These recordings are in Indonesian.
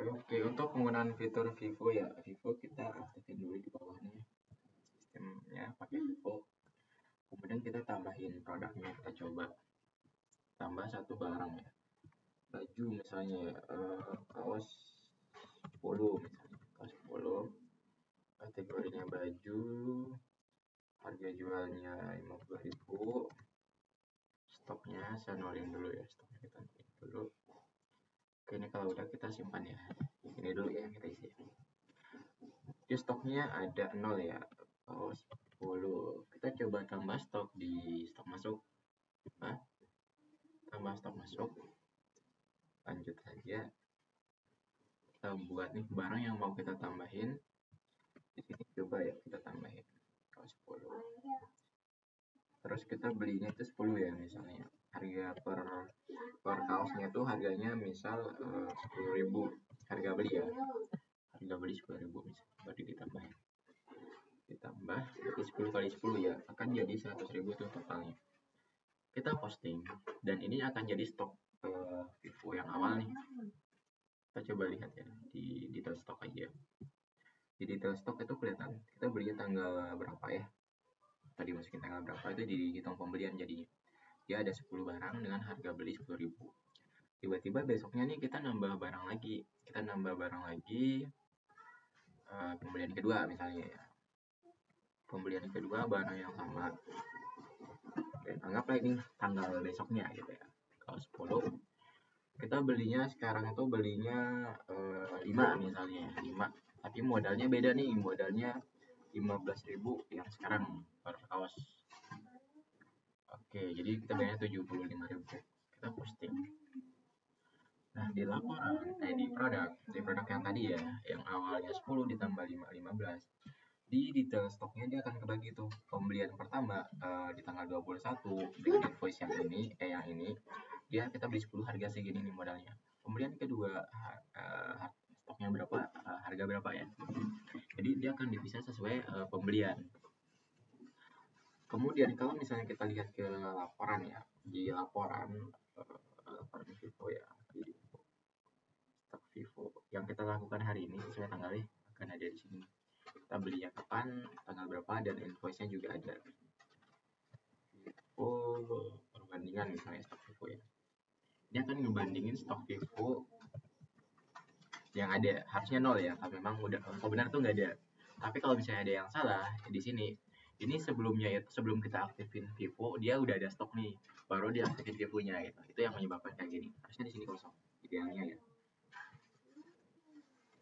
Oke, untuk penggunaan fitur Vivo ya, Vivo kita aktifin dulu di bawah nih. Sistemnya pakai Vivo. Kemudian kita tambahin produknya, kita coba tambah satu barang ya. Baju misalnya ya, kaos polo misalnya, kaos polo. Kategorinya baju, harga jualnya 50.000. Stoknya saya nolin dulu ya, stoknya kita nolin dulu. Oke, ini kalau udah kita simpan ya. Ini dulu ya yang kita isi. Di stoknya ada 0 ya, kaos polo. Kita coba tambah stok di stok masuk. Nah, tambah stok masuk. Lanjut saja. Kita buat nih barang yang mau kita tambahin. Di sini coba ya kita tambahin kaos polo. Terus kita belinya itu 10 ya misalnya. Harga per kaosnya tuh harganya misal 10.000. Harga beli ya. Harga beli 10.000 misalnya. Berarti ditambahin. Ditambah berarti 10 kali 10 ya, akan jadi 100.000 tuh totalnya. Kita posting dan ini akan jadi stok Vivo yang awal nih. Kita coba lihat ya di detail stok aja. Di detail stok itu kelihatan kita belinya tanggal berapa ya. Tadi masukin tanggal berapa itu dihitung pembelian jadinya. Dia ada 10 barang dengan harga beli 10.000. Tiba-tiba besoknya nih kita nambah barang lagi. Kita nambah barang lagi pembelian kedua misalnya ya. Pembelian kedua barang yang sama. Oke, anggaplah ini tanggal besoknya gitu ya. Kalau 10 kita belinya sekarang tuh belinya 5 misalnya 5, tapi modalnya beda nih, modalnya 15.000 yang sekarang per kaos. Oke, jadi kita bayarnya 75.000. Kita posting. Nah, di laporan di produk yang tadi ya, yang awalnya 10 ditambah 5, 15. Di detail stoknya dia akan kebagi tuh. Pembelian pertama di tanggal 21 dengan invoice yang ini dia kita beli 10 harga segini nih modalnya. Pembelian kedua stoknya berapa, harga berapa ya. Jadi dia akan dipisah sesuai pembelian. Kemudian kalau misalnya kita lihat ke laporan ya, di laporan Vivo ya, di stok Vivo yang kita lakukan hari ini sesuai tanggalnya akan ada di sini. Kita belinya kapan, tanggal berapa, dan invoice-nya juga ada. Vivo perbandingan misalnya stok Vivo ya. Dia akan ngebandingin stok Vivo yang ada, harusnya 0 ya, kalau memang udah kalau benar tuh nggak ada. Tapi kalau misalnya ada yang salah di sini, ini sebelumnya ya, sebelum kita aktifin Vivo dia udah ada stok nih, baru dia aktifin Vivo-nya gitu. Itu yang menyebabkan kayak gini. Harusnya di sini kosong idealnya ya.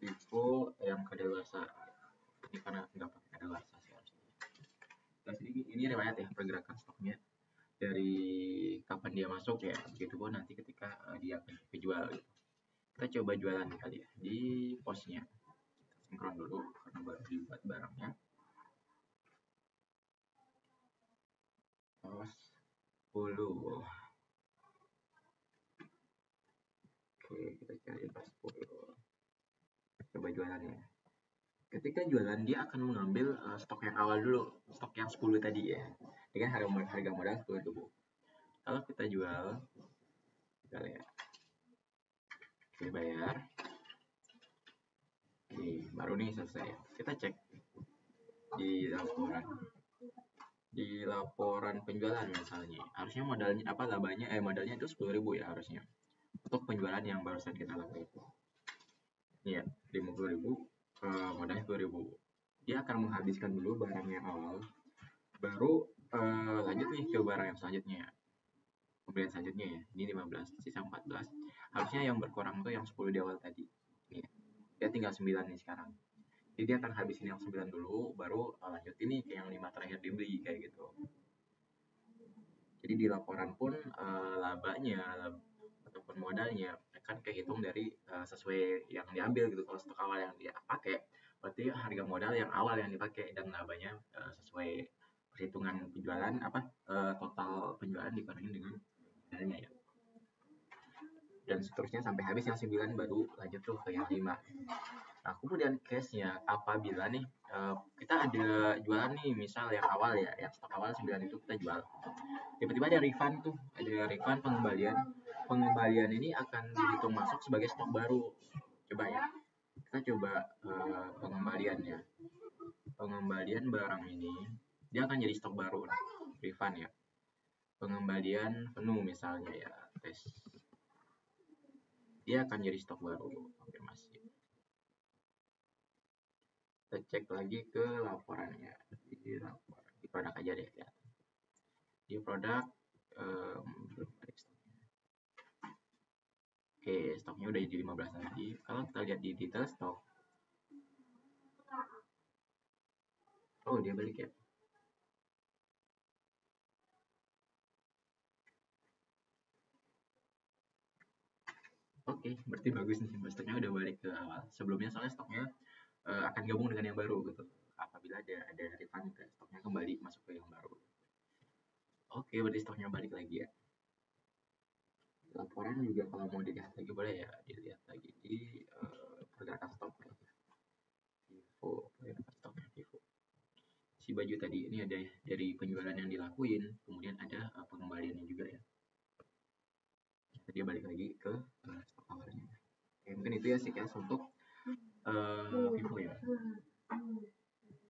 Vivo yang kadaluarsa. Ini karena nggak pakai kadaluarsa sih harusnya. Terus ini riwayat ya pergerakan stoknya dari kapan dia masuk ya, begitu pun nanti ketika dia akan dijual gitu. Kita coba jualan kali ya di posnya. Kita sinkron dulu karena baru dibuat barangnya. Pos 10. Oke, kita cari pos 10. Coba jualan ya. Ketika jualan dia akan mengambil stok yang awal dulu, stok yang 10 tadi ya, dengan harga modal 10.000. Kalau kita jual, kita lihat, oke bayar, oke baru nih selesai. Kita cek di laporan penjualan misalnya, harusnya modalnya apa modalnya itu 10.000 ya harusnya untuk penjualan yang barusan kita lakukan itu. Iya, 50.000. Modalnya 10.000. Dia akan menghabiskan dulu barang yang awal, baru lanjut nih ke barang yang selanjutnya. Pembelian selanjutnya ya, ini 15, sisa 14. Harusnya yang berkurang tuh yang 10 di awal tadi. Nih, dia tinggal 9 nih sekarang. Jadi dia akan habisin yang 9 dulu, baru lanjut ini ke yang 5 terakhir dibeli kayak gitu. Jadi di laporan pun labanya ataupun modalnya akan kehitung dari sesuai yang diambil gitu. Kalau stok awal yang dia pakai, berarti harga modal yang awal yang dipakai, dan labanya sesuai perhitungan penjualan total penjualan dibandingin dengan modalnya ya. Dan seterusnya sampai habis yang 9 baru lanjut tuh ke yang 5. Nah, kemudian case-nya apabila nih kita ada jualan nih, misal yang awal ya, yang stok awal 9 itu kita jual. Tiba-tiba ada refund tuh, ada refund pengembalian pengembalian ini akan dihitung masuk sebagai stok baru. Coba ya, kita coba pengembaliannya. Pengembalian barang ini dia akan jadi stok baru, refund ya. Pengembalian penuh misalnya ya, tes, dia akan jadi stok baru, konfirmasi. Kita cek lagi ke laporannya, di produk aja deh ya. Di produk belum ada stoknya. Oke, stoknya udah jadi 15 lagi. Kalau kita lihat di detail stok, oh dia balik ya. Oke, berarti bagus nih, stoknya udah balik ke awal. Sebelumnya soalnya stoknya akan gabung dengan yang baru gitu. Apabila ada refund, stoknya kembali masuk ke yang baru. Oke, berarti stoknya balik lagi ya. Laporan juga kalau mau dilihat lagi boleh ya, dilihat lagi di pergerakan stok Vivo, pergerakan stok Vivo. Si baju tadi ini ada dari penjualan yang dilakuin, kemudian ada pengembaliannya juga ya. Dia balik lagi ke stok awalnya. Oke, mungkin itu ya sih guys untuk Vivo ya.